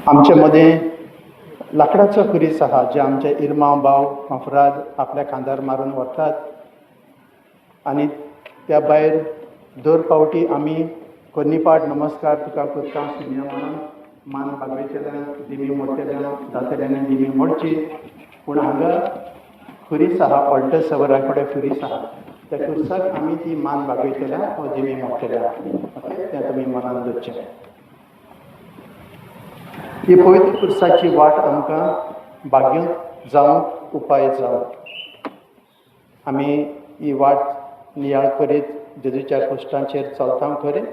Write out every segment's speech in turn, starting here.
आमचे मध्ये लाकडाचो खुरीस आहा जे आमचे इर्मा भाव मफराद आपल्या खांदार मारून व्हरतात आनी त्या भायर दर फावटी आमी कोन्नीपाट नमस्कार तुका करता सुन्या म्हणून मान बागयतल्यान दिमी मोडटल्यान जातल्यान दिमी मोडची पूण हांगा खुरीस आहा ऑल्टर सवरा कडेन खुरीस आहा त्या खुर्साक आमी ती मान बागयतल्या वा दिमी मोडटल्या ओके तें तुमी मनान दवरचें. ही पवित्र खुर्साची वाट आमकां भाग्यूंत जावंक उपाय जावं आमी ही वाट नियाळ करीत जेजूच्या कश्टांचेर चलता खरें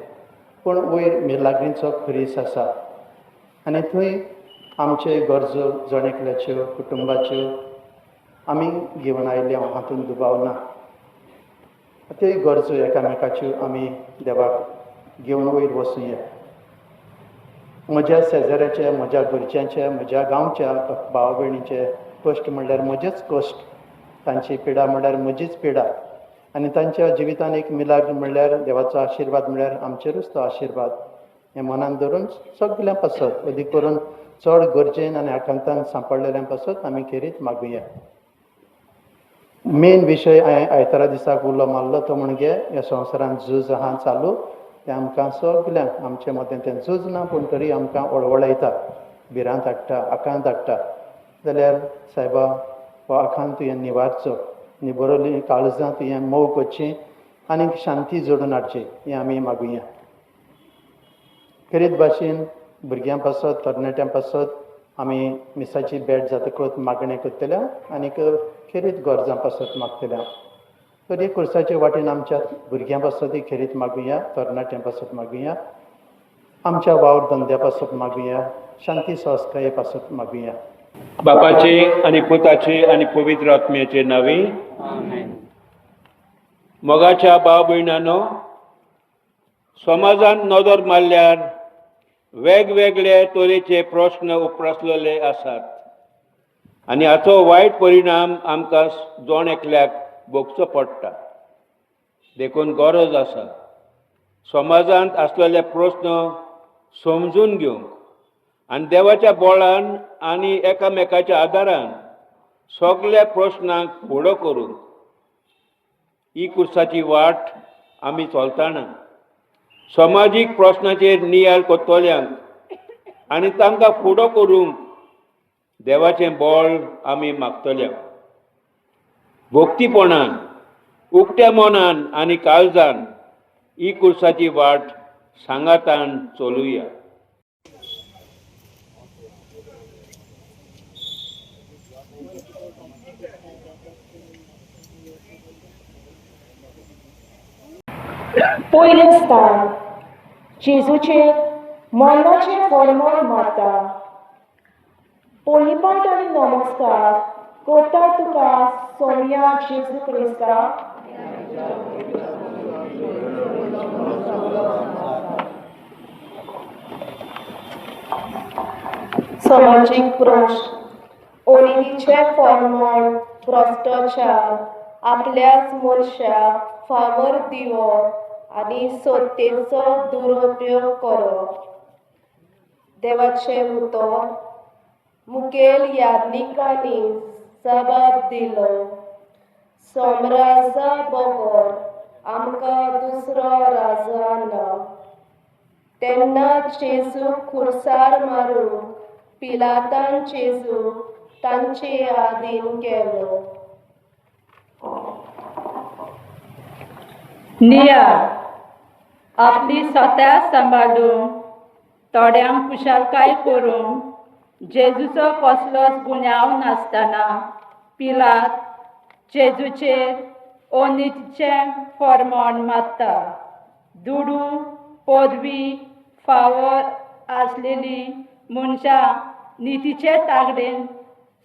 पूण वयर मिलाग्रींचो खुरीस आसा आनी थंय आमचे गरजो जण एकल्याच्यो कुटुंबाच्यो आमी घेवन आयल्या हातूंत दुबाव ना. त्यो गरजो एकामेकाच्यो आमी देवाक घेवन वयर वचुया. म्हज्या शेजाऱ्याचे म्हज्या घरच्यांचे म्हज्या गांवच्या भाव भयणीचे कश्ट म्हणल्यार म्हजेच कश्ट तांची पिडा म्हणल्यार म्हजीच पिडा आनी तांच्या जिवितान एक मिलाग्र म्हणल्यार देवाचो आशिर्वाद म्हणल्यार आमचेरूच तो आशिर्वाद हें मनान धरून सगळ्यां पासत अदीक करून चड गरजेन आनी आकांतान सांपडलेल्यां पासत आमी खेरीत मागुया. मेन विशय हांवें आयतारा दिसाक उलो मारलो तो म्हणजे ह्या संवसारांत झूज आहा चालू तें आमकां सगल्यांक आमचे मदें तें झूज ना पूण तरी आमकां वळवळायता भिरांत हाडटा आकांत हाडटा जाल्यार सायबा हो आकांत तुवें निवारचो आनी बरोली काळजां तुवें मोव करची आनी शांती जोडून हाडची हें आमी मागुया. खरीत भाशेन भुरग्यां पासत तरणाट्यां पासत आमी मिसाची भेट जातकच मागणें करतल्या आनीक खेरीत गरजां पासत मागतल्या. तर हे खुर्साचे वाटेन आमच्या भुरग्यां पासत खेरीत मागुया तरणाट्यां पासत मागुया आमच्या वावर धंद्या पासत मागुया शांती संस्काये पासत मागुया. बापाचे आनी पुताचे आनी पवित्र आत्म्याचे नांवे मोगाच्या भाव भयणांनो, समाजांत नदर मारल्यार वेगवेगळे तरेचे प्रश्न उपरासलेले आसात आनी हाचो वायट परिणाम आमकां जण एकल्याक भोगचो पडटा. देखून गरज आसा समाजांत आसलेले प्रश्न समजून घेवंक आनी देवाच्या बळान आनी एकामेकाच्या आदारान सगळ्या प्रश्नांक फुडो करूंक ही खुर्साची वाट आमी चलतना समाजीक प्रश्नाचेर नियाळ करतल्यांक आनी तांकां फुडो करूंक देवाचें बळ आमी मागतल्या. भक्तीपणान उक्त्या मनान आनी काळजान ही खुर्साची वाट सांगातान चलुया. पयलें स्थान जेजूचे मरणाचे फर्मोन मारता. पोलिपाट आनी नमस्कार करता तुका सोम्या जेजू क्रिस्ता. समाजीक प्रश्न ओलिवीचे फर्मोन भ्रष्टाचार आपल्याच मनशाक फावोर दिवप आनी सत्तेचो दुरुपयोग करप. देवाचे उतर मुखेल याज्ञिकांनी जबाब दिलो. सोमराजा बगर आमकां दुसरो राजा ना. तेन्ना जेजू खुर्सार मारून पिलातान जेजू तांचे आदीन केलो. नियाळ आपली स्वता सांबाळून थोड्यांक कुशलकाय करून जेजूचो कसलोच गुन्यांव नासतना पिलात जेजूचेर ओनितीचें फर्मोण मारता. दुडू पदवी फावोर आसलेली मनशां नितीचे तागडेन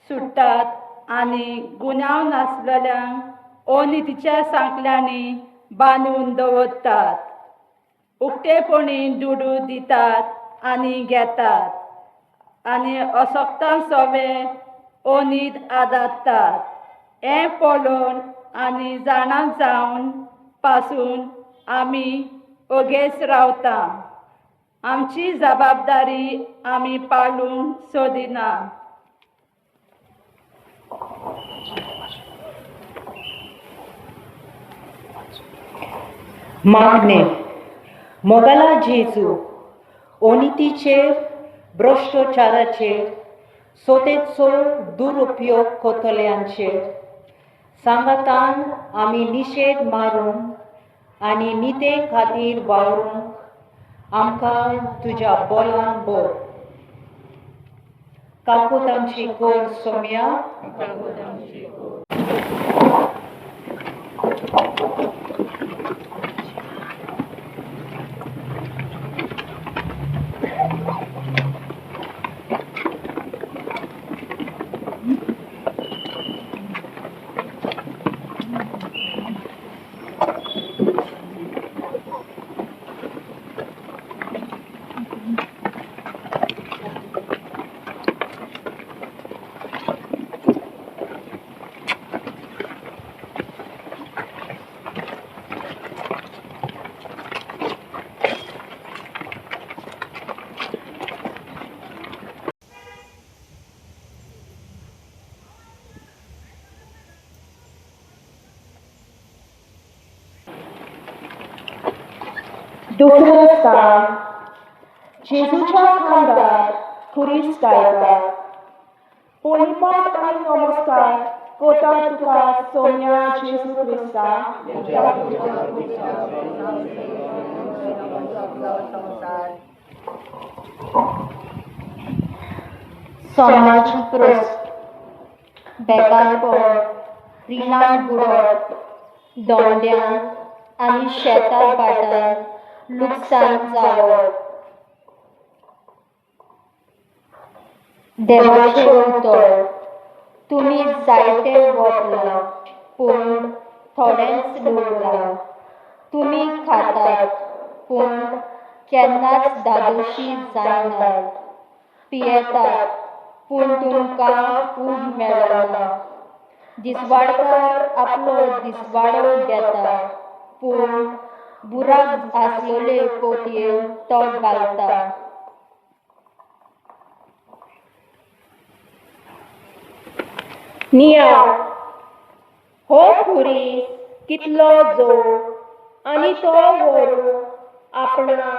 सुट्टात आनी गुन्यांव नासलेल्यांक अनितीच्या सांकल्यांनी बांदून दवरतात. उक्तेपणी दुडू दितात आनी घेतात आनी असक्तांक सवे अनीत आदारतात. हें पळोवन आनी जाणां जावन पासून आमी ओगेच रावता. आमची जबाबदारी आमी पाळूंक सोदिना. मागणे मोगाला जेजू ओनितीचेर भ्रष्टाचाराचेर सोतेचो दुरुपयोग कोतल्यांचेर सांगातान आमी निशेध मारून आनी निते खातीर वावरूंक आमकां तुज्या बोलान बोर. काकुतांची कोर सोम्या दुसरं स्थान जेजूच्या खांद्यार खुरीस गायतात. पोळीपाट आणि नमस्कार कोटा तुका सोम्या जेजू क्रिस्ता. सोन्याची प्रस्त, बेकारपण, रिणान बुडप, दोंड्यान आनी शेतात भाटान लुकसाण जावप. देवाचे उतर, तुमी जायते वतला पूण थोडेंच दवरला. तुमी खातात पूण केन्नाच धादोशी जायनात. पियेतात पूण तुमकां उब मेळना. दिसवाडकार आपलो दिसवाडो घेता पूण बुराक आसलेले पोतयेर तो घालता. नियाळ हो खुरीस कितलो जोर आनी तो व्हरून आपणा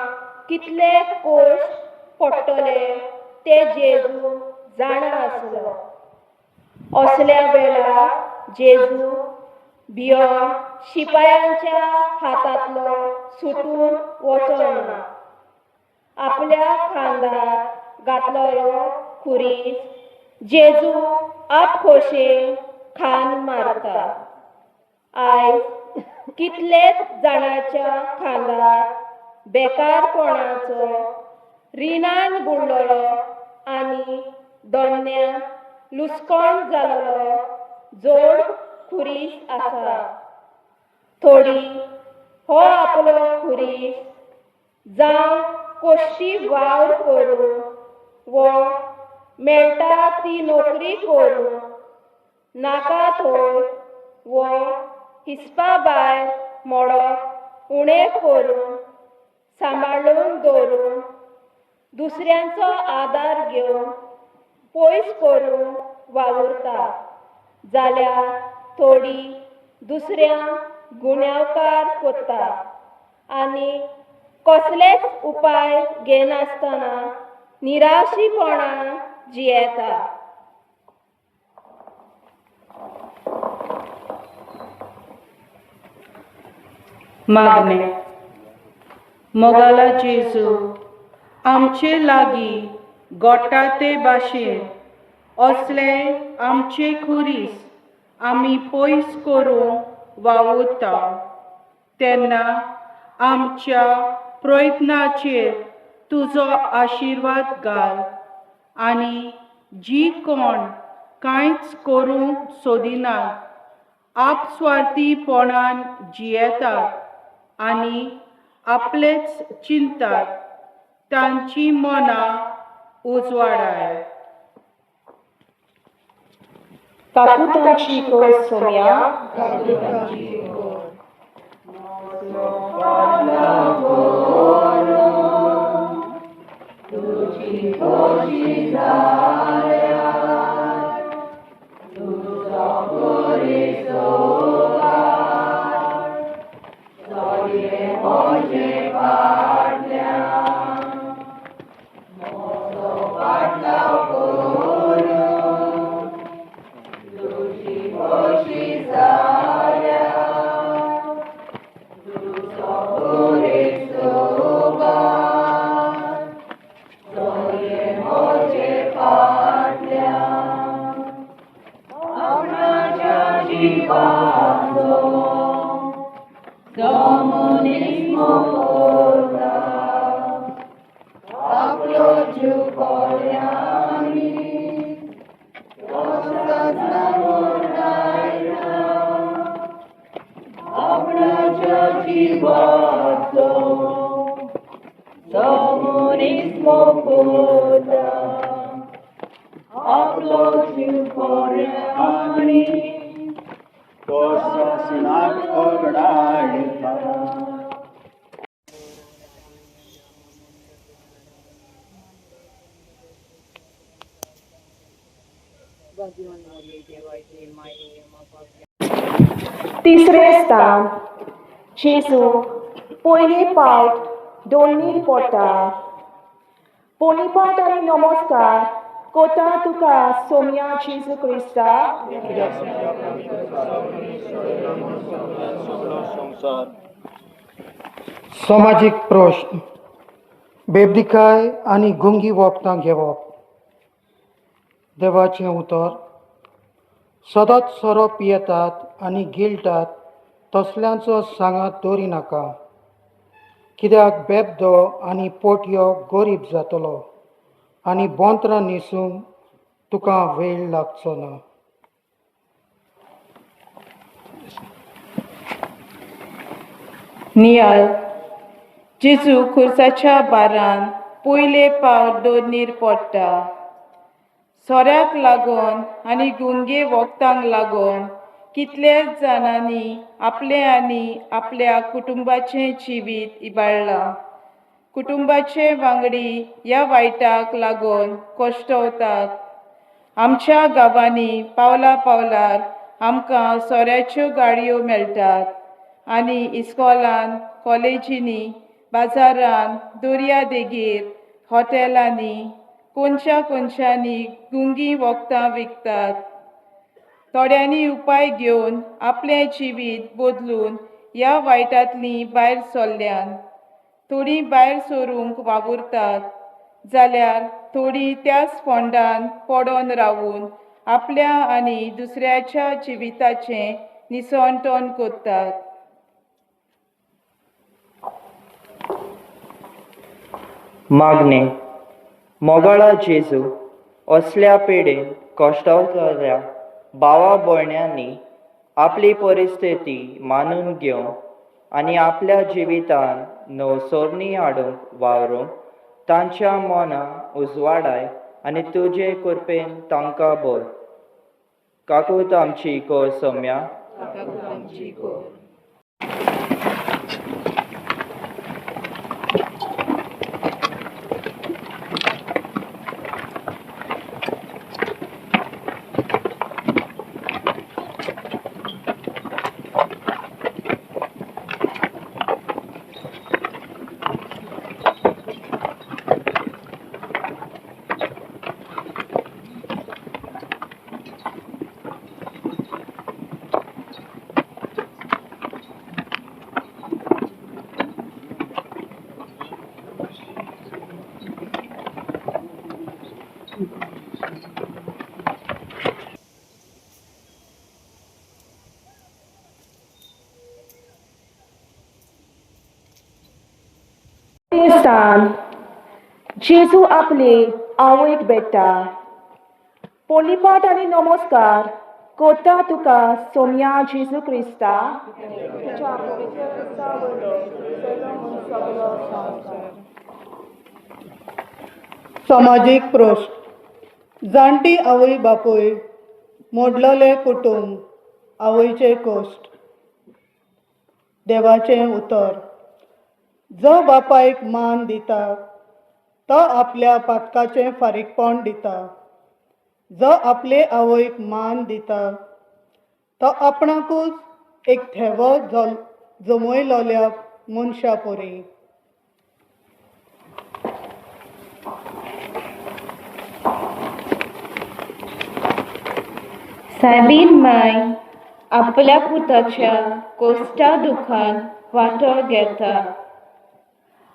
कितले कोश पडटले ते जेजू जाणा आसलो. असल्या वेळार जेजू भियोन शिपायांच्या हातांतलो सुटून वचना. आपल्या खांदार घातलेलो खुरीस जेजू आपखोशेन खान मारता. आयज कितलेच जाणांच्या खांदार बेकारपणाचो रिणान बुडलेलो आनी दोंड्यान लुसकोण जाल्लो जोड खुरीस आसा. थोडी हो आपलो खुरीस जावं कोश्टी वावर करून वो मेळटा ती नोकरी करून नाका थंय वो हिसपा भायर मोडप उणें करून सांबाळून दवरून दुसऱ्यांचो आदार घेवन पयस करून वावुरता जाल्यार थोडी दुसऱ्यांक गुन्यांवकार कोत्ता आनी कसलेच उपाय घेनासतना निराशीपणान जियेता. मागणे मोगाला जेजू आमचे लागीं गोडटा ते भाशेन असले आमचे खुरीस आमी पयस करूंक वावुरता तेन्ना आमच्या प्रयत्नाचेर तुजो आशिर्वाद घाल आनी जी कोण कांयच करूंक सोदिनात आपस्वार्थीपणान जियेतात आनी आपलेच चिंतात तांची मनां उजवाडाय. काकुतांची कोर सोम्या तिसरे स्थान जेजू पयले पावट दोनीर पोटार पोनीपाट आनी नमस्कार कोता तुका सोम्या जेजू क्रिस्ता सामाजिक प्रश्न बेबदिकाय आनी गुंगी वखदां घेवप. देवाचें उतर सदांच सोरो पियेतात आनी गिळटात तसल्यांचो सांगात दवरिनाका, कित्याक बेबदो आनी पोटयो गरीब जातलो आनी बोंत्रां न्हेसूंक तुका वेळ लागचो ना. नियाळ जेजू खुर्साच्या बारान पयले पावट दोनीर पडटा. सोऱ्याक लागून आनी गुंगे वखदांक लागून कितलेच जाणांनी आपले आनी आपल्या कुटुंबाचें जिवीत इबाडलां. कुटुंबाचे वांगडी ह्या वायटाक लागून कोश्टवतात. आमच्या गांवांनी पावला पावलार आमकां सोऱ्याच्यो गाडयो मेळटात आनी इस्कॉलान, कॉलेजींनी, बाजारान, दर्यादेगेर, हॉटेलांनी कोणशांनी गुंगी वखदां विकतात. थोड्यांनी उपाय घेवन आपलें जिवीत बदलून ह्या वायटांतलीं भायर सरल्यान. थोडीं भायर सरूंक वावुरतात जाल्यार थोडीं त्याच फोंडान पडोन रावून आपल्या आनी दुसऱ्याच्या जिविताचें निसवटण कोत्तात. मागणे मोगाळा जेजू असल्या पिडेन कोश्टावतल्या भावा भयण्यांनी आपली परिस्थिती मानून घेवंक आनी आपल्या जिवितान नवसोरणी हाडूंक वावरूंक तांच्या मनां उजवाडाय आनी तुजे कृपेन तांकां बोर. काकूत आमची को सोम्या. स्थान जेजू आपले आवयक भेटता. पोनीपाट आनी नमस्कार कोता तुका सोम्या जेजू क्रिस्ता. सामाजिक प्रश्न जाणटी आवय बापूय मोडलोले कुटुंब आवयचे कोश्ट. देवाचें उतर जो बापायक मान दिता तो आपल्या पातकाचें फारीकपण दिता. जो आपले आवयक मान दिता तो आपणाकूच एक थेवो जमयलोल्या मनशा परी. सायबीन माय आपल्या पुताच्या कोश्टा दुखान वांटो घेता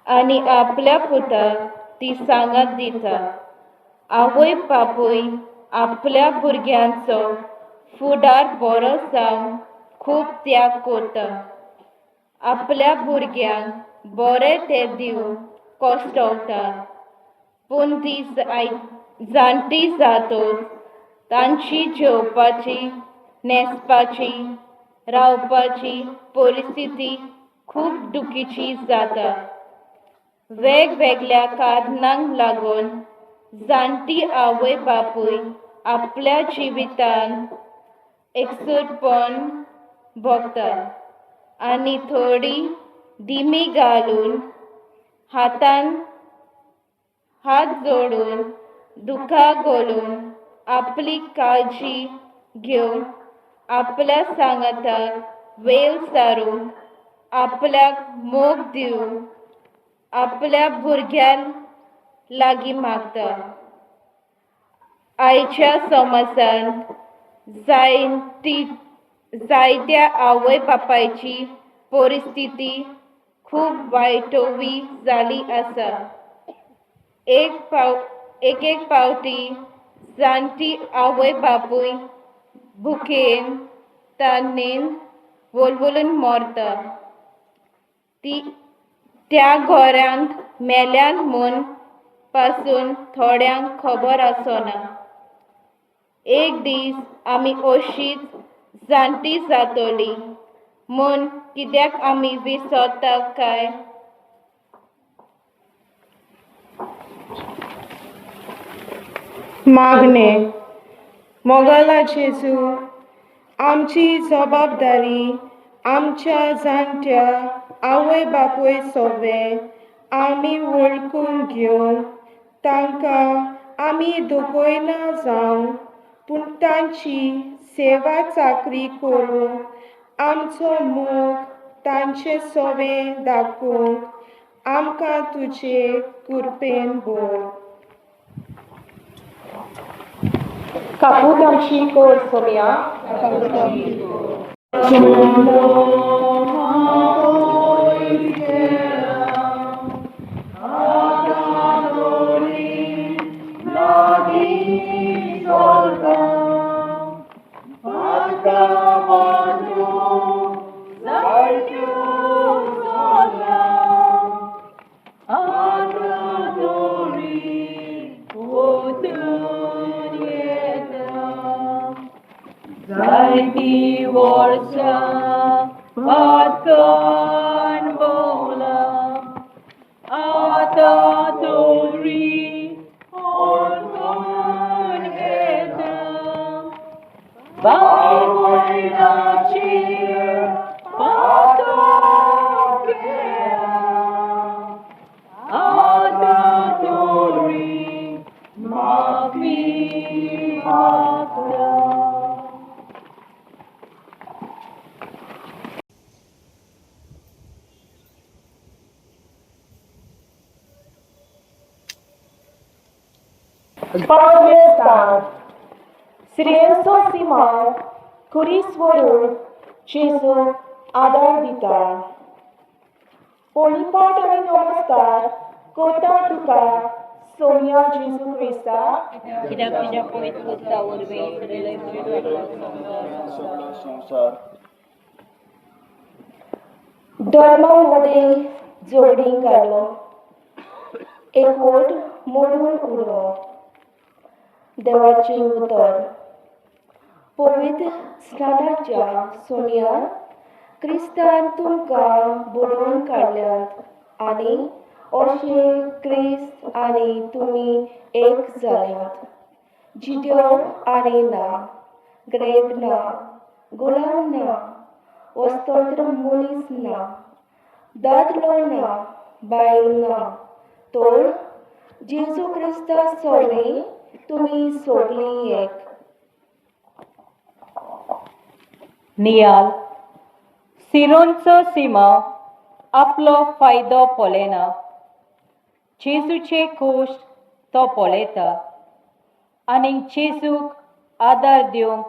आनी आपल्या पुताक ती सांगात दिता. आवय बापूय आपल्या भुरग्यांचो फुडार बरो जावन खूब त्याग करता. आपल्या भुरग्यांक बरें तें दिवंक कश्टवता. पूण ती जाणटी जातच तांची जेवपाची, न्हेसपाची, रावपाची परिस्थिती खूब दुखीची जाता. वेगवेगळ्या कारणांक लागून जाणटी आवय बापूय आपल्या जिवितांत एकसुरपण भोगता आनी थोडी दिमी घालून हातान हात जोडून दुखा घालून आपली काळजी घेवन आपल्या सांगाताक वेळ सारूंक आपल्याक मोग दिवंक आपल्या भुरग्यां लागीं मागता. आयच्या समाजांत जायत्या आवय बापायची परिस्थिती खूब वायटवी जाली आसा. एक फावटी जाणटी आवय बापूय भुकेन तान्नेन वळवळून मरता. त्या घरांत मेल्यान म्हूण पासून थोड्यांक खबर आसना. एक दीस आमी अशींच जाणटी जातली म्हूण कित्याक आमी विसरता काय? मागणें. मोगाला जेजू, आमची जबाबदारी आमच्या जाणट्या आवय बापूय सगळे आमी वळखून घेवन तांकां आमी दुखयना जावं पूण तांची सेवा चाकरी करूंक आमचो मोग तांचे सवें दाखोवंक आमकां तुजे कृपेन भर. कापूत आमची कोर सोम्या. Zaidi वर्षा वाचन बोला आता तोरी ओळखून घेता. बावळीची पातो केला आता तोरी माफी मागता. Pamiętam, Syrienso Simon, Kurisworu, Jesu, Adar Vita. Polipat आणि नमस्कार कोता तुका सोनिया जेजू क्रिस्ता धर्मामध्ये जोडीन घालून एकवट मोडून उडो. देवाचे उतर. पवित्र स्नानाच्या सोन्यान क्रिस्तान तुमकां बुडवून काडल्यात आनी अशे क्रिस्त आनी तुमी एक जाल्यात. जिद्यो आनी ना, ग्रेक ना, गुलाम ना, वस्त्र मनीस ना, दादलो ना, बायल ना, तर जेजू क्रिस्ता सोडली तुम्ही सोगली एक. नियाल सिरोनचो सिमा आपलो फायदो पोलेना. जेजूचे कोश्ट तो पोलेता आनी जेजूक आदार दिवंक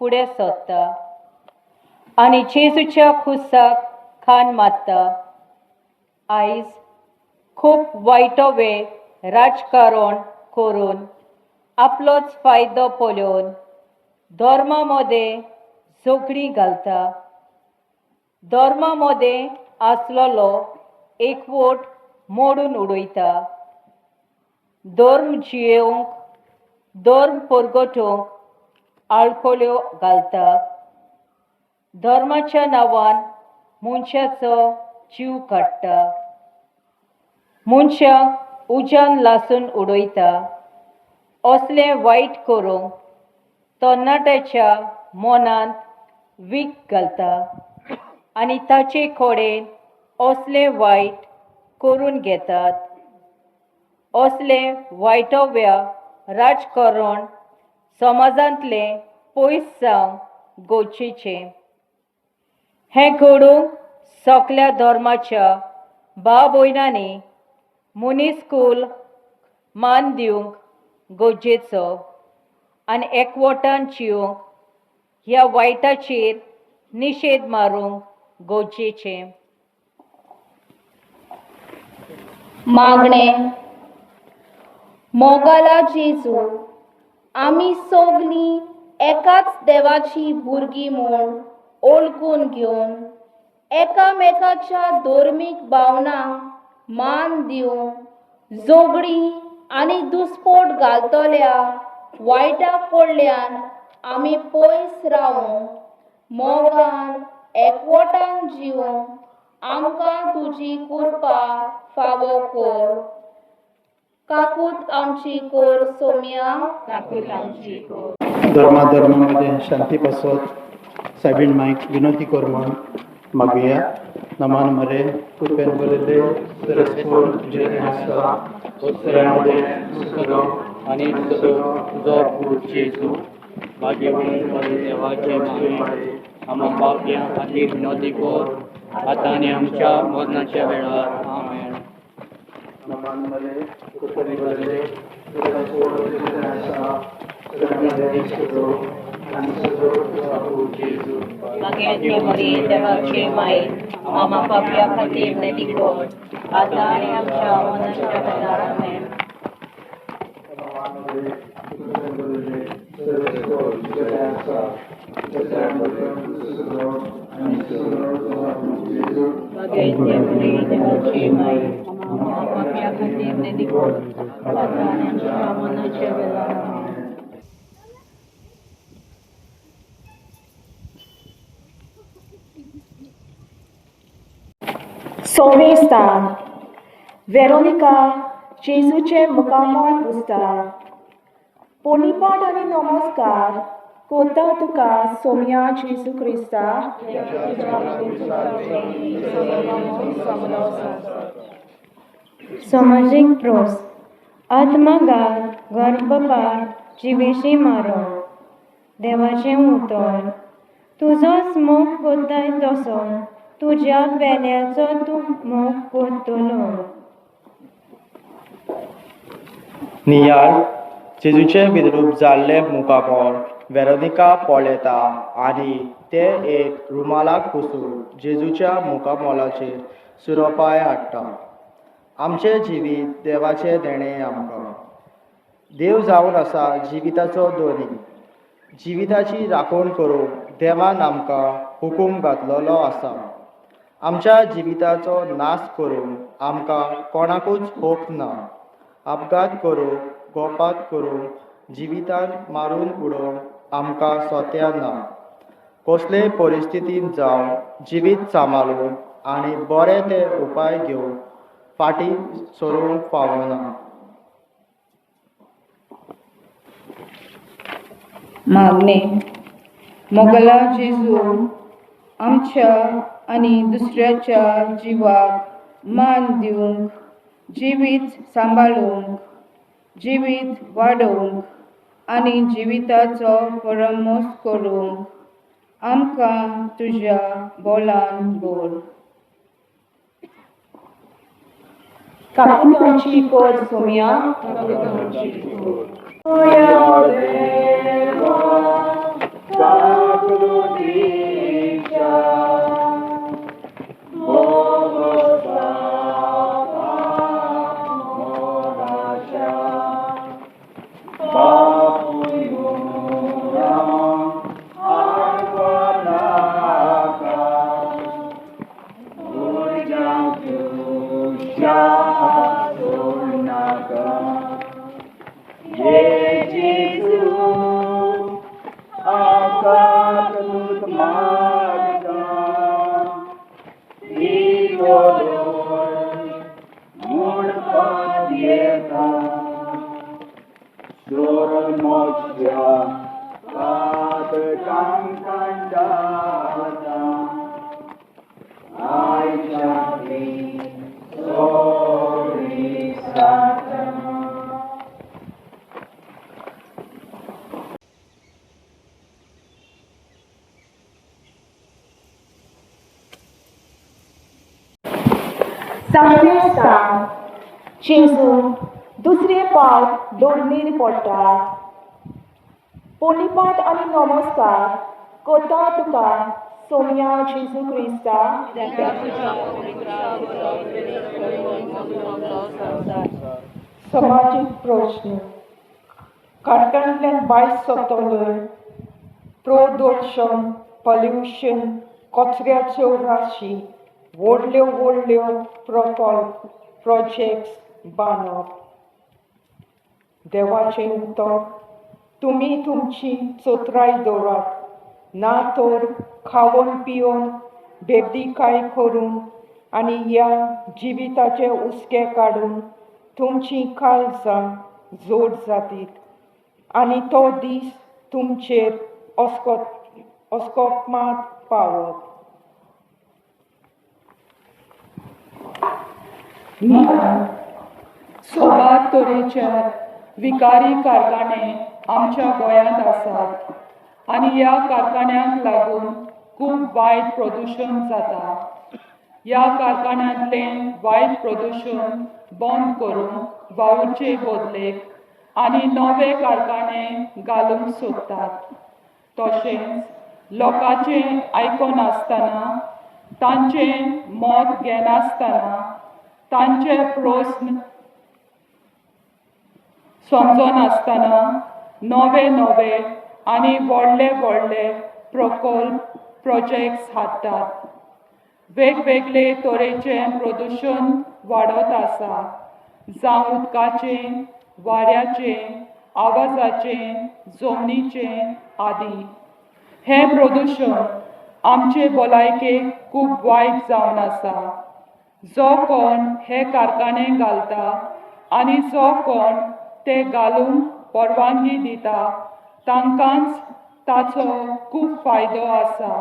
फुडें सरता आनी जेजूच्या खुसाक खान मारता. आयज खूब वायटो वेळ राजकारण करून आपलोच फायदो पळोवन धर्मा मदें झगडी घालता. धर्मा मदें आसलोलो एकवट मोडून उडयता. धर्म जियेवंक धर्म परगटूंक आळकोल्यो घालता. धर्माच्या नांवान मनशाचो जीव काडटा. मनशाक उज्यान लासून उडयता. असलें वायट करूंक तरणाट्याच्या मनांत वीख घालता आनी ताचे कडेन असलें वायट करून घेतात. असलें वायटव्या राजकारण समाजांतलें पयस जावंक गरजेचें. हें घडोवंक सगल्या धर्माच्या भाव भयणांनी मनीसकूल मान दिवंक गरजेचो आनी एकवटान जिवंक ह्या वायटाचेर निशेध मारूंक गरजेचें. मागणें. मोगाला जेजू, आमी सगलीं एकाच देवाची भुरगीं म्हूण ओळखून घेवन एकामेकाच्या धर्मीक भावनांक मान दिवन झगडी आनी दुस्पोट घालतल्या वायटा कडल्यान आमी पयस रावून मोगान एकवटान जिवंक आमकां तुजी कृपा फावो कर. काकूत आमची कर सोम्या. काकूत आमची कर. धर्मामध्ये शांती पासत सायबीण मायक विनंती कर म्हण मागुया. नमान मरे कृपेन बरयले सरस्वत तुजे आसा उत्तरामध्ये सुसरो आनी तुजो पूत जेजू मागे देवाचे मागे आमकां पापयां खातीर विनंती कर आतां आनी आमच्या मरणाच्या वेळार. आमेन. नमान मरे कृपेन बरयले सरस्वत तुजे आसा उत्तरामध्ये सुसरो आनी सुसरो तुजो पूत जेजू मागे मरी देवाचे माई आमकां पापयां खातीर विनंती कर आतां आनी आमच्या मरणाच्या वेळार. आमेन. सोवे स्थान वेरोनिका जेजूचे मुखामळ पुस्तक. पोनीपाट आनी नमस्कार कोता तुका सोम्या जेजू क्रिस्ता. समाजीक प्रोस. आत्मघात गर्भपात जिवेशी मारो. देवाचें उतर. तुजोच मोग कोत्ताय तसो तुज्या वेल्याचो तूं मोग कोत्तलो. नियाळ जेजूचे विद्रूप जाल्ले मुखामळ वेरोनिका पळयता आनी ते एक रुमालाक पुसून जेजूच्या मुखामळाचेर सुरोपाय हाडटा. आमचे जिवीत देवाचे देणें आमकां. देव जावन आसा जिविताचो दोनी. जिविताची राखण करूंक देवान आमकां हुकूम घातलेलो आसा. आमच्या जिविताचो नाश करूंक आमकां कोणाकूच होप ना. अपघात करूंक गोपात करूंक जिवितान मारून उडोवंक आमकां सोत्या ना. कसलेय परिस्थितीन जावं जिवीत सांबाळून आनी बरे ते उपाय घेवंक फाटीं सरूंक फावना. मागणें. मोगला जेजू, आमच्या आनी दुसऱ्याच्या जिवाक मान दिवंक जिवीत सांबाळूंक जिवीत वाडोवंक आनी जिविताचो परमोस करूंक आमकां तुज्या बोलान बोल. काकुतांची कोर सोम्या सांगले सांग जेजू दुसरे पावट दोडणीर पडटा. पोलिपाट आनी नमस्कार कोता तुका सोम्या जेजू क्रिस्ता. समाजीक प्रश्न कारखान्यांतल्यान भायर सरतले प्रदूषण पॉल्युशन कचऱ्याच्यो राशी व्हडल्यो व्हडल्यो प्रकल्प प्रोजेक्ट्स बांदप. देवाचें उतर तुमी तुमची चोत्राय दवरात ना तर खावन पिवन बेबदीकाय करून आनी ह्या जिविताचे उस्के काडून तुमची काळजां जोड जातीत आनी तो दीस तुमचेर अस्कोमात पावत. सोबार तरेचे विकारी कारखाने आमच्या गोंयांत आसात आनी ह्या कारखान्यांक लागून खूब वायट प्रदूशण जाता. ह्या कारखान्यांतलें वायट प्रदूशण बंद करूंक वावुरचे बदलेक आनी नवे कारखाने घालूंक सोदतात. तशेंच लोकांचें आयकनासतना तांचें मत घेनासतना तांचे प्रस्न समजनासतना नवे नवे आनी व्हडले व्हडले प्रकल्प प्रोजेक्ट्स हाडटात. वेगवेगळे तरेचें प्रदूशण वाडत आसा जावं उदकाचें, वाऱ्याचें, आवाजाचें, जमनीचें आदी. हें प्रदूशण आमचे भलायकेक खूब वायट जावन आसा. जो कोण हे कारखाने घालता आनी जो कोण ते घालूंक परवानगी दिता तांकांच ताचो खूब फायदो आसा.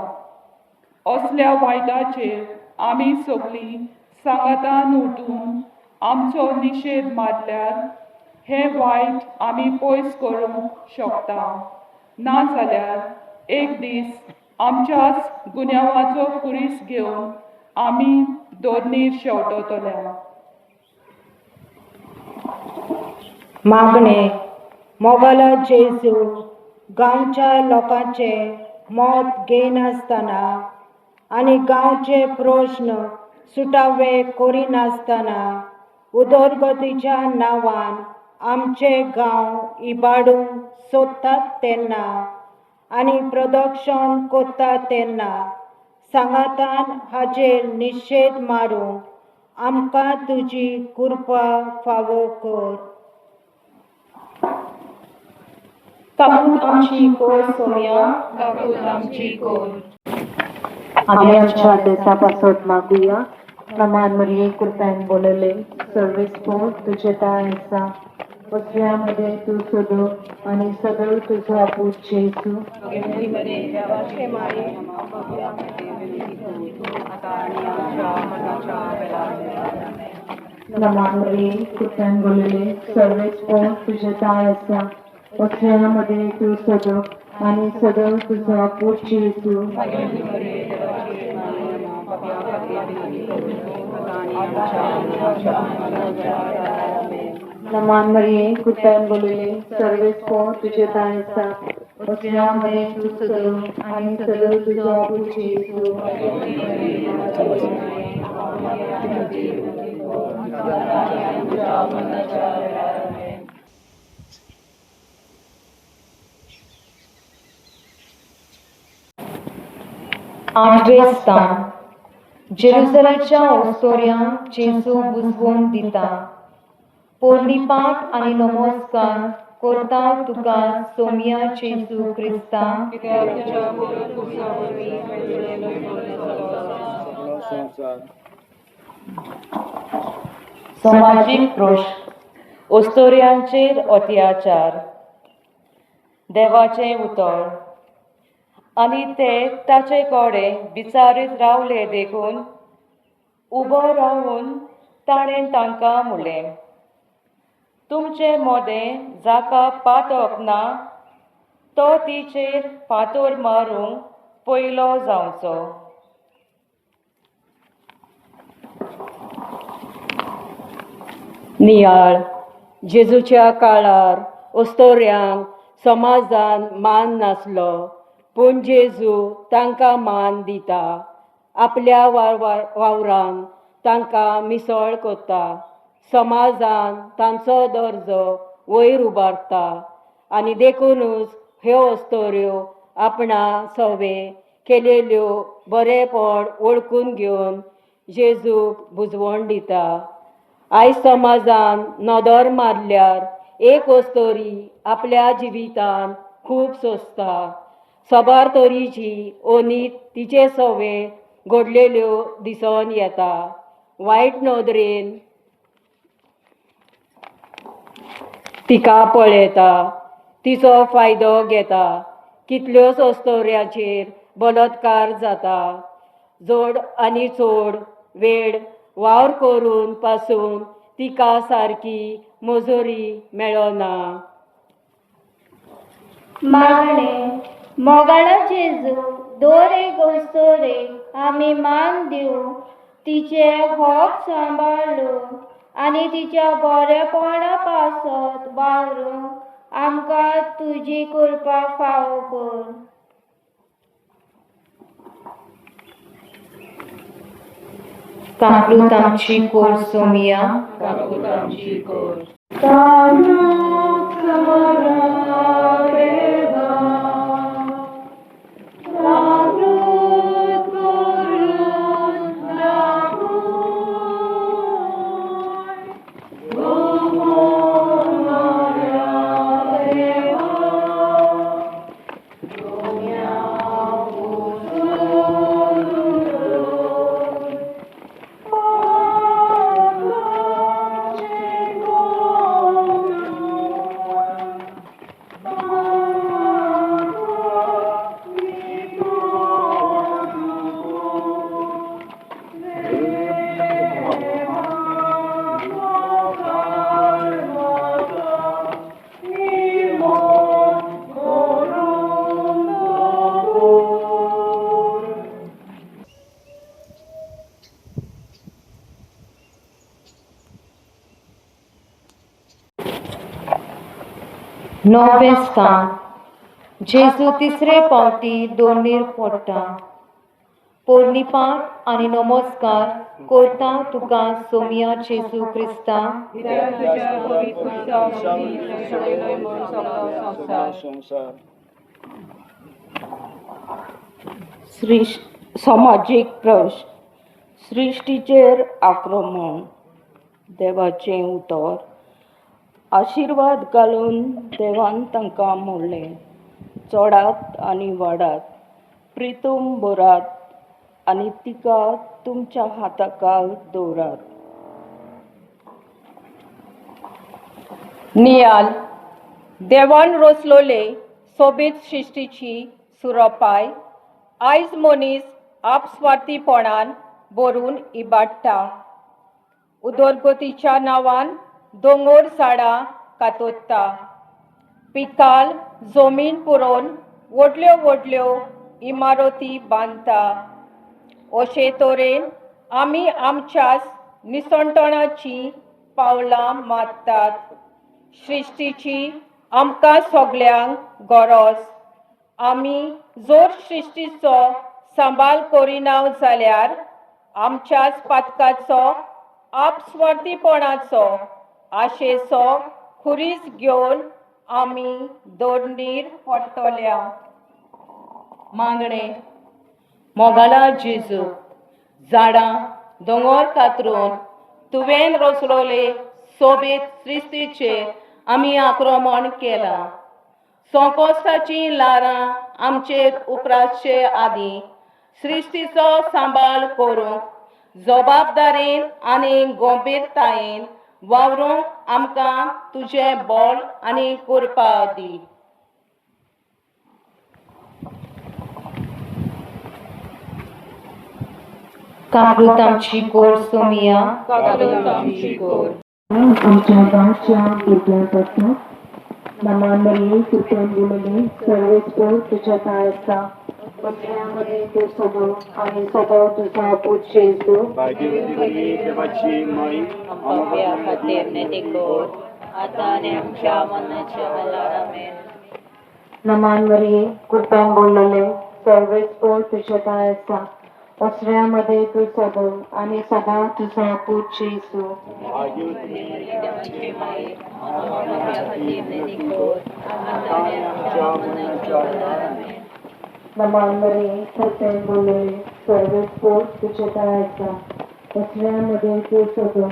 असल्या वायटाचेर आमी सगळीं सांगातान उठून आमचो निशेध मारल्यार हें वायट आमी पयस करूंक शकता. नाजाल्यार एक दीस आमच्याच गुन्यांवाचो कुरीस घेवन आमी दोडणीर शेवटतल्या. मागणे मोगला जेजू गांवच्या लोकांचे मत घेनासतना आनी गांवचे प्रश्न सुटावे करिनासतना उदरगतीच्या नांवान आमचे गांव इबाडूंक सोदतात तेन्ना आनी प्रदक्षण कोत्तात तेन्ना सांगातान हाचेर निशेध मारूंक आमकां तुजी कृपा फावो कर. काकूत आमची कोर सोम्या, काकूत आमची कोर. आम्ही आमच्या देशापासून मागूया प्रमाण मरिये कृपेन बोलले सर्वेस्पोर तुझे दायचा वस्त्यामध्ये तू सोडो आणि सदैव तुझा पूत जेसू नमान मरिये कुटन बोलले सर्वेच कोण तुझे ताय आसा वस्त्रांमध्ये तू सदो आणि सदो तुझा पोट येसू नमान मरिये कुटन बोलले सर्वेच कोण तुझे ताय आसा वस्त्रांमध्ये तू सदो आणि सदो तुझा पोट येसू आठवे स्थान जेरुसलेमच्या ओस्तोऱ्यांक जेजू बुजवून दिता. पोरनिपाट आणि नमस्कार करता तुका सोम्या जेजू क्रिस्ता. सामाजिक पृष्ठ ओस्तोऱ्यांचेर अत्याचार देवाचे उतर आणि ते ताचे कोडे विचारीत रावले देखून उबो रावून ताणें तांकां म्हणलें तुमचे मोदें जाका पातप ना तो तिचेर फातोर मारूंक पयलो जावचो. नियाळ जेजूच्या काळार ओस्तोऱ्यांक समाजान मान नासलो पूण जेजू तांकां मान दिता. आपल्या वावरान तांकां मिसळ कोत्ता. समाजान तांचो दर्जो वयर उबारता आनी देखूनच ह्यो ओस्तोऱ्यो आपणा सवे केलेल्यो बरेपण वळखून घेवन जेजूक बुजवण दिता. आयज समाजान नदर मारल्यार एक ओस्तोरी आपल्या जिवितान खूब सोंसता. सबार तरेची ओनीत तिचे सवे घडलेल्यो दिसून येता. वायट नदरेन तिका पळयता, तिचो फायदो घेता. कितल्योच ओस्तोऱ्याचेर बलात्कार जाता. चड आनी चड वेळ वावर करून पासून तिका सारकी मजुरी मेळना. मागणे मोगाळा जेजू दोर एक ओस्तोरेक आमी मान दिवं तिचे हक सांबाळूं आनी तिच्या बरेपणा पासत वावरूंक आमकां तुजी कृपा फावो कर. काकूत आमची कोर सोमिया. काकूत आमची कोर. नवे स्थान जेजू तिसरे पावटी दोनीर पडटा. पोरनिपाट आनी नमस्कार करता तुका सोमिया जेजू क्रिस्ता. सामाजिक प्रश्न सृश्टीचेर आक्रमण देवाचें उतर. आशिर्वाद घालून देवान तांकां म्हणलें चडात आनी वाडात, प्रितूम बरात आनी तिका तुमच्या हाताखाल दवरात. नियाल देवान रचलोले सोबीत सृश्टीची सुरोपाय आयज मनीस आपस्वार्थीपणान भरून इबाडटा. उदरगतीच्या नांवान दोंगोर झाडां कातोत्ता, पिकाल जमीन पुरोवन व्हडल्यो व्हडल्यो इमारती बांदता. अशे तरेन आमी आमच्याच निसणटणाची पावलां मारतात. सृश्टीची आमकां सगल्यांक गरज. आमी जर सृश्टीचो सांबाळ करिना जाल्यार आमच्याच पातकाचो आपस्वार्थीपणाचो आशेचो खुरीस घेवन आमी दोडणीर पडटल्या. मागणें. मोगाला जेजू, झाडां दोंगर कातरून तुवें रचलोले सोबीत सृश्टीचेर आमी आक्रमण केलां. संकोश्टाची ल्हारां आमचेर उपरासचे आदीं सृश्टीचो सांबाळ करूंक जबाबदारेन आनी गंभीरतायेन वावरूंक आमकां तुजें बळ आनी कृपा दी. काकृत आमची कोर सोमिया, आमच्या गांवच्या भुरग्यां खातीर नमांतरी तुवें दिलेले सर्वेस्पर तुज्या ताय आसा. बसऱ्यांमध्ये तूं सगळो आनी सगळो तुजो पूत जेजू देवाची माई आमच्या खातीर नेती कर, आतां आनी आमच्या मरणाच्या वेळार आमेन. नमांतरी कृपेन बोललेले सर्वेस्पर तुज्या ताय आसा. बसऱ्यांमध्ये तूं सगळो आनी सगळो तुजो पूत जेजू देवाची माई आमच्या खातीर नेती कर, आतां आनी आमच्या मरणाच्या वेळार आमेन. नमांतरी कृपेन बोललेले सर्वेस्पर तुज्या ताय आसा. बसऱ्यांमध्ये तूं सगळो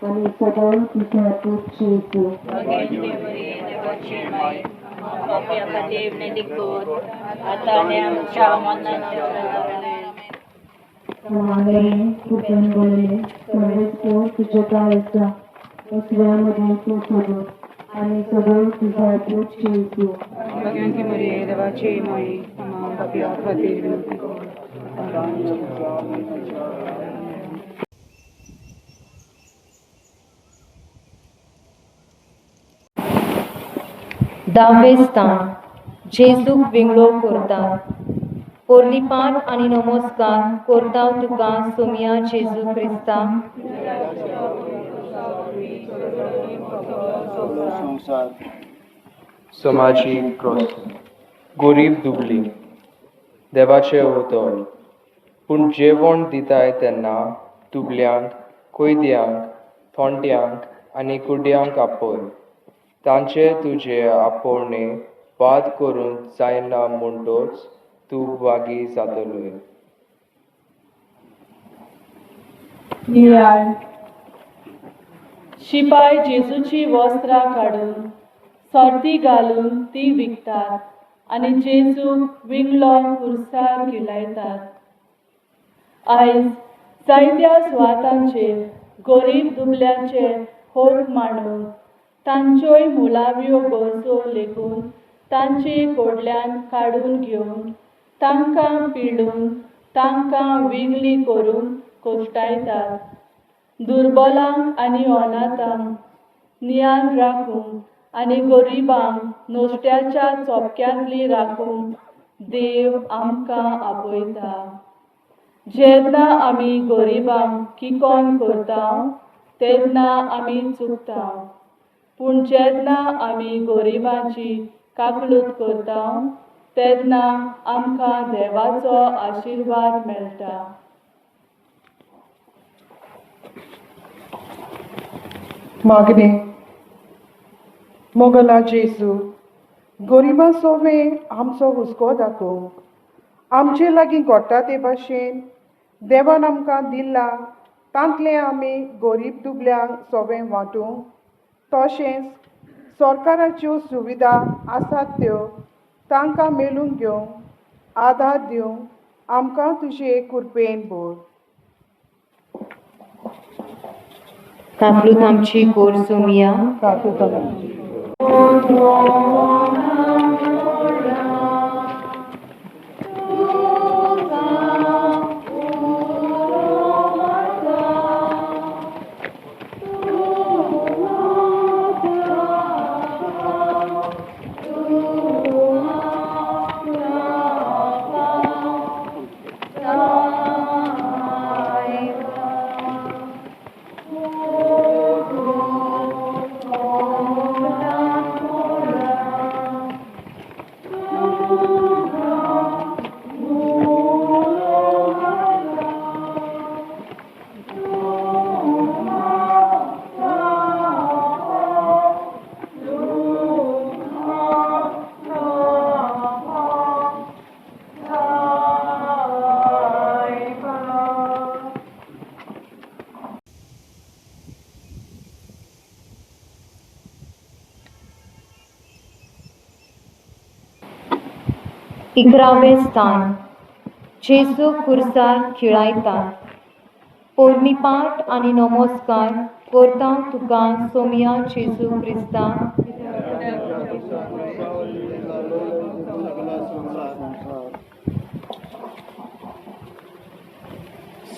आनी सगळो तुजो पूत जेजू देवाची माई आमच्या खातीर नेती कर, आतां आनी आमच्या मरणाच्या वेळार आमेन. नमांतरी कृपेन बोललेले सर्वेस्पर तुज्या ताय आसा. बसऱ्यांमध्ये तूं सगळो आनी सगळो तुजो पूत जेजू देवाची माई आमच्या खातीर नेती कर. दावे स्थान जेजूक विंगडो करतात. पोरलिपान आनी नमस्कार करता तुका सोमिया जेजू क्रिस्ता. समाजीक क्रॉस, गरीब दुबली, देवाचे अवतरण. पूण जेवण दिताय तेन्ना दुबल्यांक, कोयद्यांक, थोंट्यांक आनी कुड्यांक आपय. तांचे तुजे आपोवणे वाद करून जायना म्हणटोच तूं वागी जातलोय. नियाळ. शिपाय जेजूची वस्त्रां काडून सर्ती घालून ती विकतात आनी जेजूक विंगलो खुर्सार गिलायतात. आयज जायत्या सुवातांचेर गरीब दुबल्यांचे होट मांडून तांच्योय मुळाव्यो गरजो लेगून तांचे कोडल्यान काडून घेवन तांकां पिळून तांकां विंगली करून कोश्टायतात. दुर्बलांक आनी अनाथांक नियान राखूंक आनी गरिबांक नोस्त्याच्या चोपक्यांतली राखूंक देव आमकां आपयता. जेन्ना आमी गरिबांक किकोन करता तेन्ना आमी चुकता, पूण जेन्ना आमी गरिबांची काकलूत करता तेन्ना आमकां देवाचो आशिर्वाद मेळटा. मागणे. मोगला जेजू, गरिबां सोवे आमचो हुस्को दाखोवंक आमचे लागीं घडटा ते भाशेन देवान आमकां दिला तांतले आमी गरीब दुबल्यांक सोवें वांटूंक, तशेंच सरकाराच्यो सुविधा आसात त्यो तांकां मेळून घेवंक आदार दिवंक आमकां तुजे कृपेन बोर. काकलूत आमची कोर सोमिया. 11वें स्थान जेजू खुर्सार खिळायतात. पोरनिपाट आनी नमस्कार करता तुका सोम्या जेजू क्रिस्ता.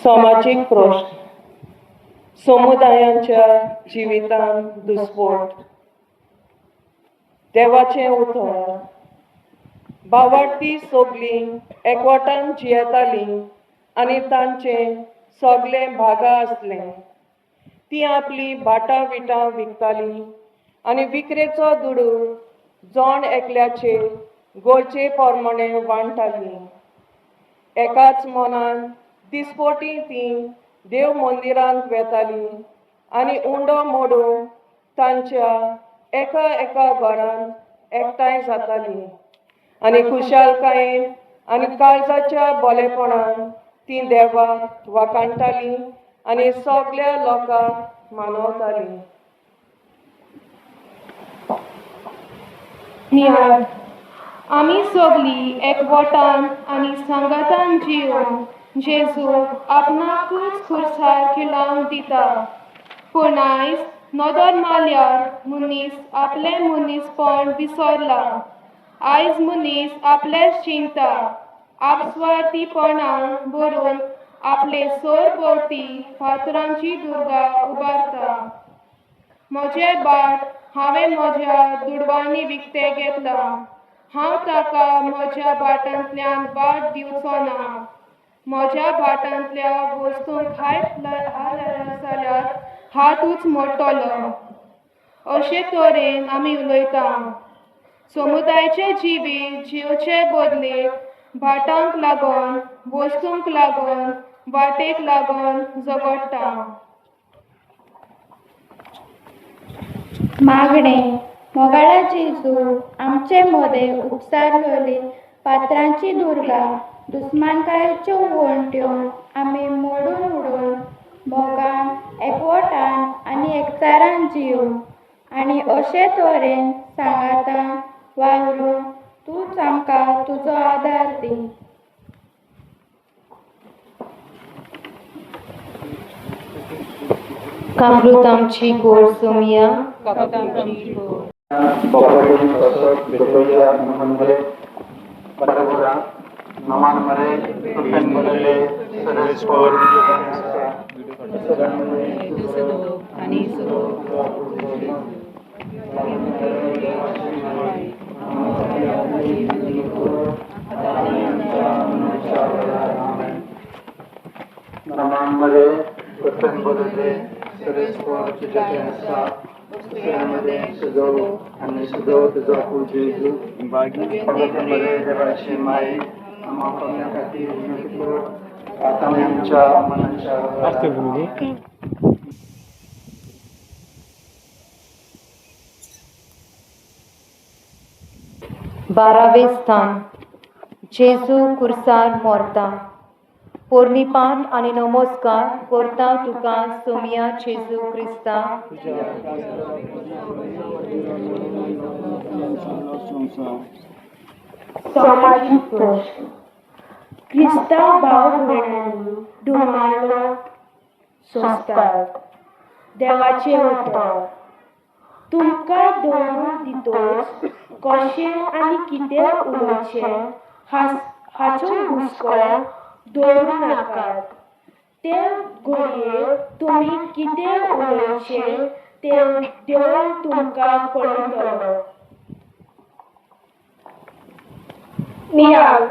सामाजिक प्रश्न समुदायांच्या जिवितांत दुस्फोट. देवाचें उतर. भावार्थी सगळीं एकवटान जियेतालीं आनी तांचें सगळें भागा आसलें. तीं आपलीं भाटां विटां विकतालीं आनी विक्रेचो दुडू जण एकल्याचे गरजे प्रमाणें वांटतालीं. एकाच मनान दिसपोटी तीं देव मंदिरांत वेतालीं आनी उंडो मोडून तांच्या एका एका घरांत एकठांय जातालीं आनी खुशालकायेन आनी काळजाच्या बोलेपणान तीं देवाक वाखाणटालीं आनी सगळ्या लोकांक मानवतालीं. नियाळ. आमी सगळीं एकवटान आनी सांगातान जिवन जेजूक आपणाकूच खुर्सार खिळावंक दिता. पूण आयज नदर मारल्यार मनीस आपलें मनीसपण विसरला. आयज मनीस आपलेंच चिंता. आपस्वार्थीपणान भरून आपले सरभोवती फातरांची दुर्गा उबारता. म्हजें बाट हांवें म्हज्या दुडवांनी विकतें घेतलां. हांव ताका म्हज्या बाटांतल्यान बाट दिवचो ना. म्हज्या बाटांतल्या वस्तूंक हात जाल्यार हातूच मोडटलो. अशे तरेन आमी उलयता. समुदायाचें जिवीत जिवचे बदले भाटांक लागून, वस्तूंक लागून, वाटेक लागून झगडटा. मागणें. मोगाळा जेजू आमचे मदें उपसारलेली पात्रांची दुर्गा दुस्मानकायेच्यो वणट्यो आमी मोडून उडोवन मोगान एकवटान आनी एकचारान जियो आनी अशे तरेन सांगातान वावरून तूंच आमकां तुजो आदार दी. कामृत आमची गोड सोमिया. नमान मरे तुफेन बदले सरस पर नमान मरे तुफेन बदले सरस पर तुझ्या मध्ये सजव आणि सजव तुझा पूजेजू बागी मध्ये देवाची माई आम्हा खातीर विनंती कर. आता आमच्या मनाच्या 12वें स्थान जेजू खुर्सार मोरता. पोरनिपाट आनी नमस्कार करता तुका सोमिया जेजू क्रिस्ता. सामाजिक प्रश्न. क्रिस्तांव भाव भयणांनी धुमाळो सोंसतात. देवाचे उतर. तुमकां दवरून दितोच कशें आनी कितें उलोवचें हाचो हुस्को दवरूं नाकात. ते घडये तुमी कितें उलोवचें तें देव तुमकां कळयतलो. नियाळ.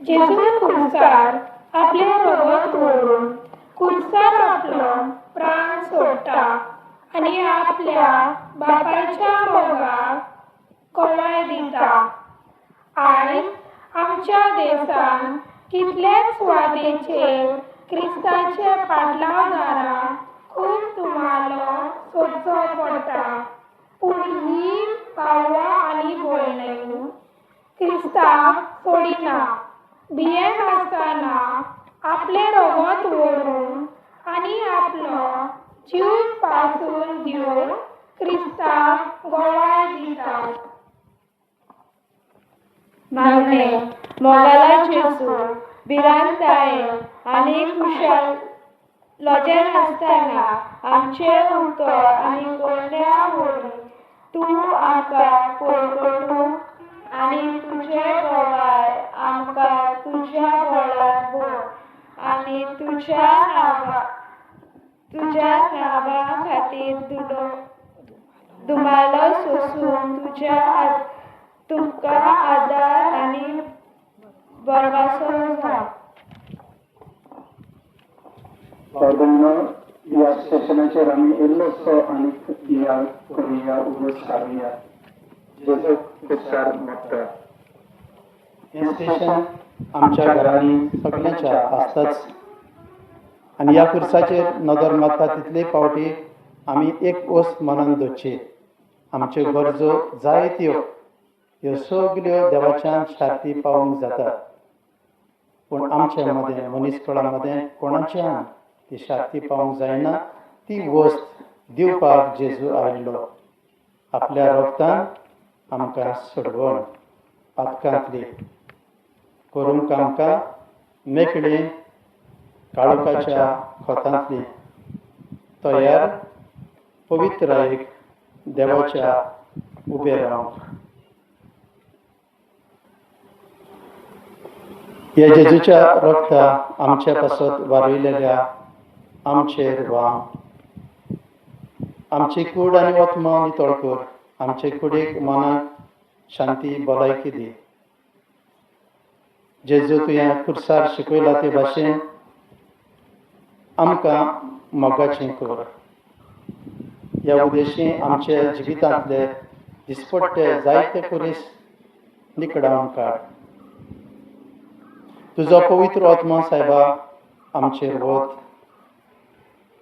जेजू खुर्सार आपले रगत व्हरून खुर्सार आपलो प्राण सोडटा आनी आपल्या बापायच्या मोगाक कळाय दिता. आयज आमच्या देशान कितलेच सुवातेचेर क्रिस्तांचे फाटलावदारांक खूब तुमालो सोदचो पडटा. पूण ही भावां आनी भयणीं क्रिस्तांक सोडिना. भियेन आसतना आपले रगत व्हरून आनी आपलो जीव पासून दिवन क्रिस्तांक गोवाय दितात. मागणें. मोगाला जेजू भिरांताये आनी खुशाल लोजेन आसतना आमचे उतर आनी कोंड्या वरी तूं आमकां पळकटून आनी तुजे गोवार आमकां तुज्या बळार भर आनी तुज्या नांवा खातीर दुमालो सोसून तुमकां आदार आनी बरवासो जाय. बायलांनो, ह्या स्टेशनाचेर आमी इल्लोसो आनीक नियाळ करुया, उलोवप काडुया. जेजू खुशाल मोडटा. हें स्टेशन आमच्या घरांनी सगळ्यांच्या आसताच आनी ह्या खुर्साचेर नदर मारता तितले फावटी आमी एक वस्त मनान दवरची. आमच्यो गरजो जायत्यो ह्यो सगल्यो देवाच्यान शार्ती पावूंक जाता, पूण आमच्या मदें मनीसकळा मदें कोणाच्यान ती शार्ती पावूंक जायना. ती वस्त दिवपाक जेजू आयिल्लो. आपल्या रोगतान आमकां सोडवण पातकांतली करूंक आमकां मेकळी काळोखाच्या खोतांतली तयार पवित्रायेक देवाच्या उबे रावंक. ह्या जेजूच्या रोगता आमच्या पासत वारयलेल्या आमचेर व्हां. आमची कूड आनी वतमां नितळ कर. आमचे कुडीक मनाक शांती भलायकी दी. जेजू तुवें खुर्सार शिकयला ते भाशेन आमकां मोगाचें कर. ह्या उद्देशी आमच्या जिवितांतले दिसपट्टे जायते कुरीस निकडावन काड. तुजो पवित्र आत्मा सायबा आमचेर वत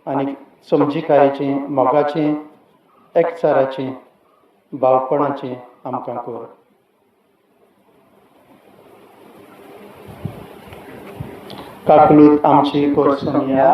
आनी समजिकायेची, मोगाची, एकचाराची, भावपणाची आमकां कर. काकलूत आमची कोरसून या.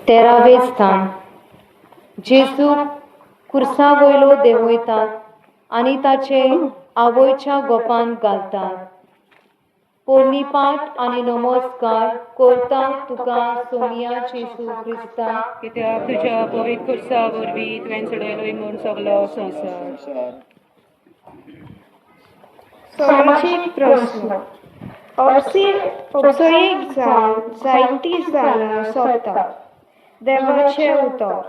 तेरावे स्थान. जेजू खुर्सा वयलो देंवयतात आनी ताचे आवयच्या गोपान घालतात. पोरणी आनी नमस्कार करता तुका सोमिया जेजू क्रिस्ता, कित्याक तुज्या पवित्र खुर्सा वरवीं तुवें चडयलोय म्हूण सगलो संवसार. समाजीक प्रश्न. अप्सरेक जावन जायतीं जाणां सोदतात. देवाचें उतर.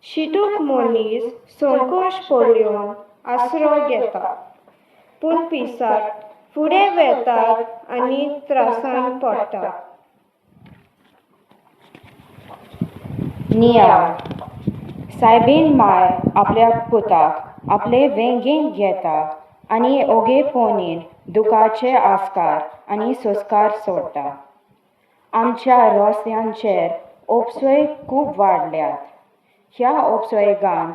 शिटूक मनीस संकोश पडून आसरो घेता, पूण पिसाट फुडें वेतात आनी त्रासान पडटात. नियाळ. सायबीन माय आपल्या पुताक आपले वेंगेन घेता आनी ओगेपणीन दुखाचे आस्कार आनी सोस्कार सोडटा. आमच्या रस्त्यांचेर ओपसोय खूब वाडल्यात. ह्या ओपसोयेगान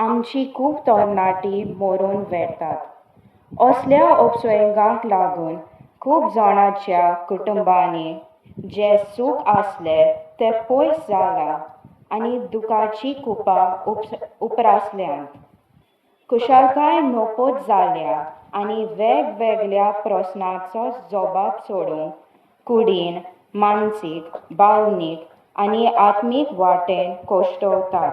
आमची खूब तरणाटी मरून वेतात. असल्या ओपसोयेगांक लागून खूब जाणांच्या कुटुंबांनी जे सूख आसले ते पयस जाला आनी दुखाची कुपां उपरासल्यांत. कुशळकाय नोपोत जाल्या आनी वेगवेगळ्या प्रस्नांचो जबाब सोडूंक कुडीन मानसीक, भावनीक आनी आत्मीक वाटेन कोश्टवतात.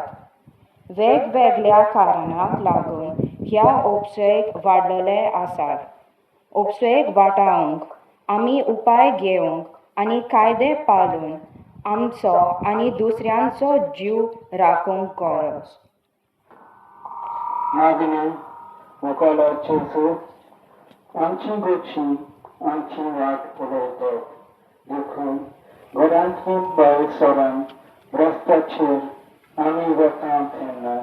वेगवेगळ्या कारणांक लागून ह्या उपसयेक वाडलेले आसात. उपसयेक वाटावंक आमी उपाय घेवंक आनी कायदे पाळून आमचो आनी दुसऱ्यांचो जीव राखूंक गरज. मागणी मोकोलो जेजू आमची गोची आमची वाट पळयतात. देखून घरांतली भायर सरून रस्त्याचेर आमी वता तेन्ना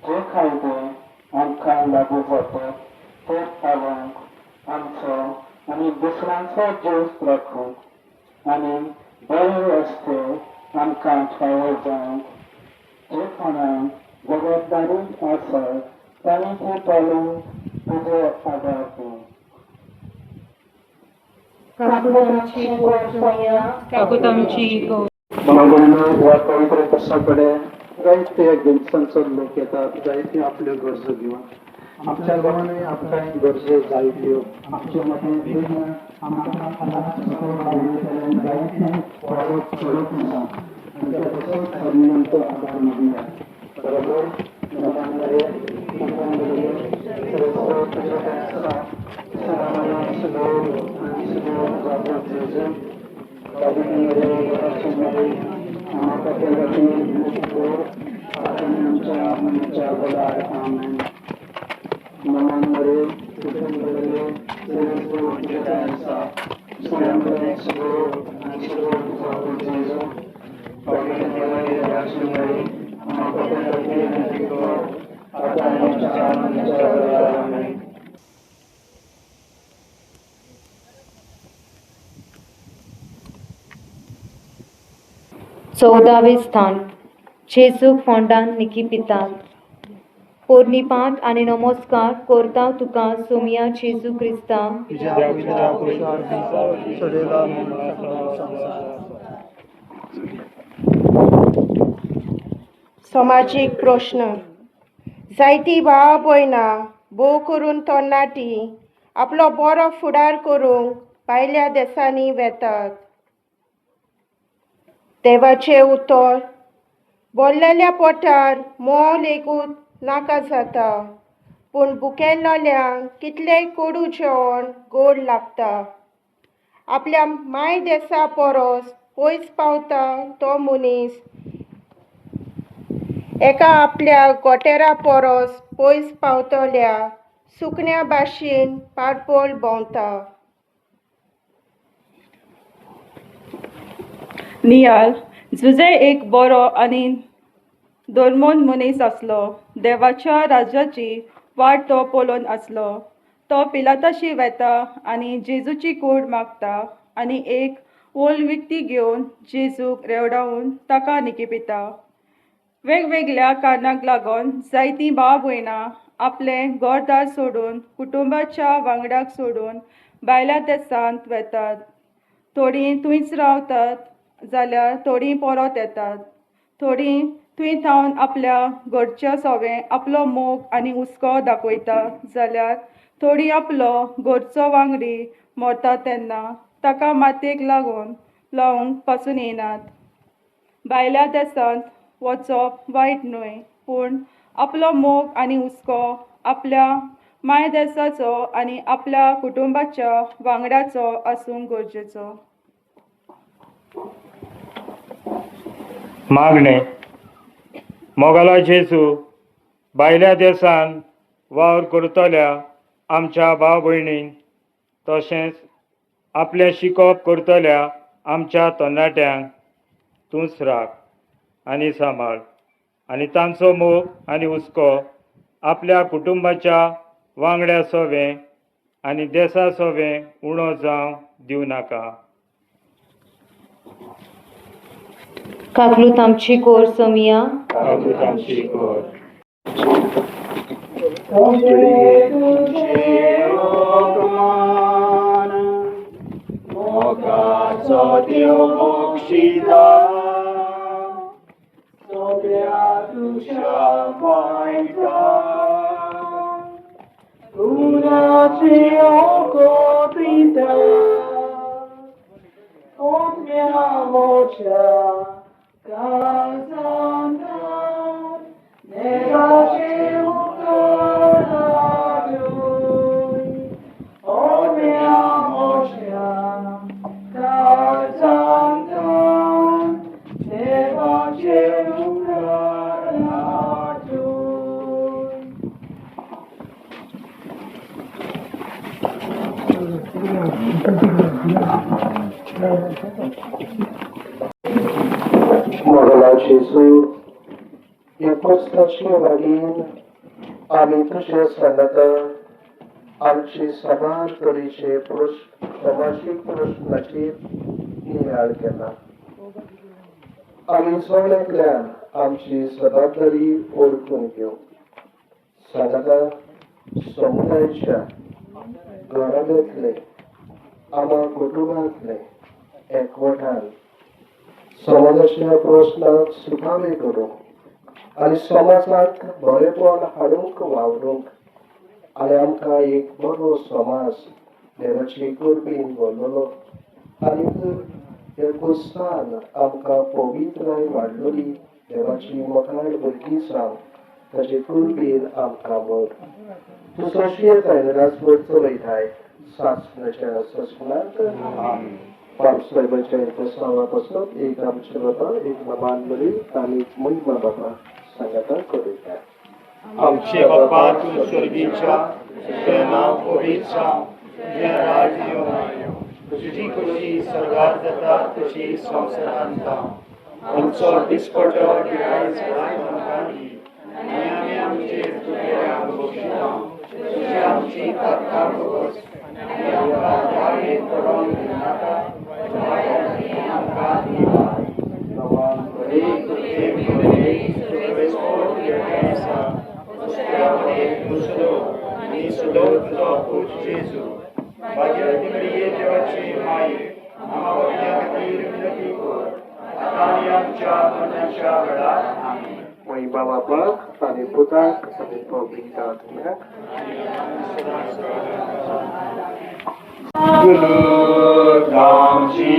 जे कायदे आमकां लागू जातात ते पाळूंक आमचो आनी दुसऱ्यांचो जीव राखूंक आनी बरे रस्ते आमकां फावो जावंक जे कोणाक जबाबदारी आसा तांणी ते पाळून तुजे आदार दिवंक. ह्या पवित्र दिसा जायते गिलसांचो लोक येतात. जायते आपल्यो गरजो घेवन आमच्या गांवांनी आमकां गरजो जायत्यो आमचे मदें आमकां जायते वाडोवप चलत आसा आनी तसोच धर्मियांचो आदार मागुया. बरोबर चौदावे स्थान जेजूक फोंडान निकिपितात. पोरनिपात आनी नमस्कार करता तुका सोमिया जेजू क्रिस्ता. समाजीक प्रश्न. जायतीं भावा भयणां भोव करून तरणाटी आपलो बरो फुडार करूंक भायल्या देशांनी वेतात. देवाचें उतर. भरलेल्या पोटार मोल लेगूत नाका जाता पूण भुकेल्लोल्यांक कितलेंय कोडू जेवण गोड लागता. आपल्या माय देशा परस पयस पावता तो मनीस एका आपल्या गोटेरा परस पयस पावतल्या सुकण्या भाशेन पाडपोल भोंवता. नियाल जुजे एक बरो आनी धर्मोन मनीस आसलो. देवाच्या राज्याची वाट तो पळोवन आसलो. तो पिलाताशी वेता आनी जेजूची कूड मागता आनी एक ओल विकती घेवन जेजूक रेवडावन ताका निकिपिता. वेगवेगळ्या कारणांक लागून जायतीं भाव भयणां आपलें घरदार सोडून कुटुंबाच्या वांगड्याक सोडून भायल्या देशांत वेतात. थोडीं थंयच रावतात जाल्यार थोडीं परत येतात. थोडीं थंय थावन आपल्या घरच्या सवें आपलो मोग आनी हुस्को दाखयता जाल्यार थोडीं आपलो घरचो वांगडी मरता तेन्ना ताका मातयेक लागून लावंक पासून येनात. भायल्या देशांत वचप वायट न्हय पूण आपलो मोग आनी हुस्को आपल्या माय देशाचो आनी आपल्या कुटुंबाच्या वांगड्याचो आसूंक गरजेचो. मागणे मोगाला जेजू भायल्या देशांत वावर करतल्या आमच्या भाव भयणींक तशेंच आपलें शिकोवप करतल्या आमच्या तरणाट्यांक तूंच राख आनी सांबाळ आनी तांचो मोग आनी हुस्को आपल्या कुटुंबाच्या वांगड्या सोवें आनी देशा सोवें उणो जावं दिवं नाका. काकलूत आमची कोर सोमिया. काकलूत आमची कोर. मोगाचो देव मोक्षिता सगळ्या दुशां वायटा तुराचे ओको पिता सगळ्या मोच्या मोगला जेजू ह्या कश्टाचे वाडीन आमी तुझे सन्नत आमची समान तरेचे सामाजीक प्रश्नाचेर नियाळ केला. आमी सगळ्यांतल्यान आमची जबाबदारी ओळखून घेवंक सन्नत समुदायाच्या घरांतले आमा कुटुंबांतले एकवटान समाजाच्या प्रश्नाक सुकामे करूंक आनी समाजांत बरेपण हाडूंक वावरूंक आनी आमकां एक बरो समाज देवाचे कृपेन व्हरलेलो आनी ह्या कुस्तान आमकां पवित्रताय वाडलेली देवाची मोठाय भुरगीं जावं ताचे कृपेन आमकां बळ तूं सशें राजभर चलयताय सासणाच्या ससनाक पावसाळ्याच्या प्रस्तावा पासत एक आमचे बाबा एक नमान बरी आनी महिमा बाबा सांगाता करूया. आमचे बाबा तू स्वर्गीच्या तुझे नाव पवित्र जावं तुझें राज्य येवं तुझी खुशी स्वर्गांत जाता तशी संवसारांत जावं आमचो दिसपटो गिराय सदांय आमकां दी आनी आमी आमचे चुकेऱ्यांक बक्षिता तुजी आमची तारखां बगस आनी आमकां वाटेर पडोवंक दिनाका पण आमकां दिवाय नमान बरी तुजे भितरे सगळे स्फोट घेवपी आसा आणि सुदोवचो पूज जेजू भाग्यवती मरिये देवाची माई आमच्या भुरग्यां खातीर विनंती कर आतां आनी आमच्या मरणाच्या वेळार आमीन. महिमा बापाक आनी पुताक आनी पवित्र आत्म्याक गुरू रामजी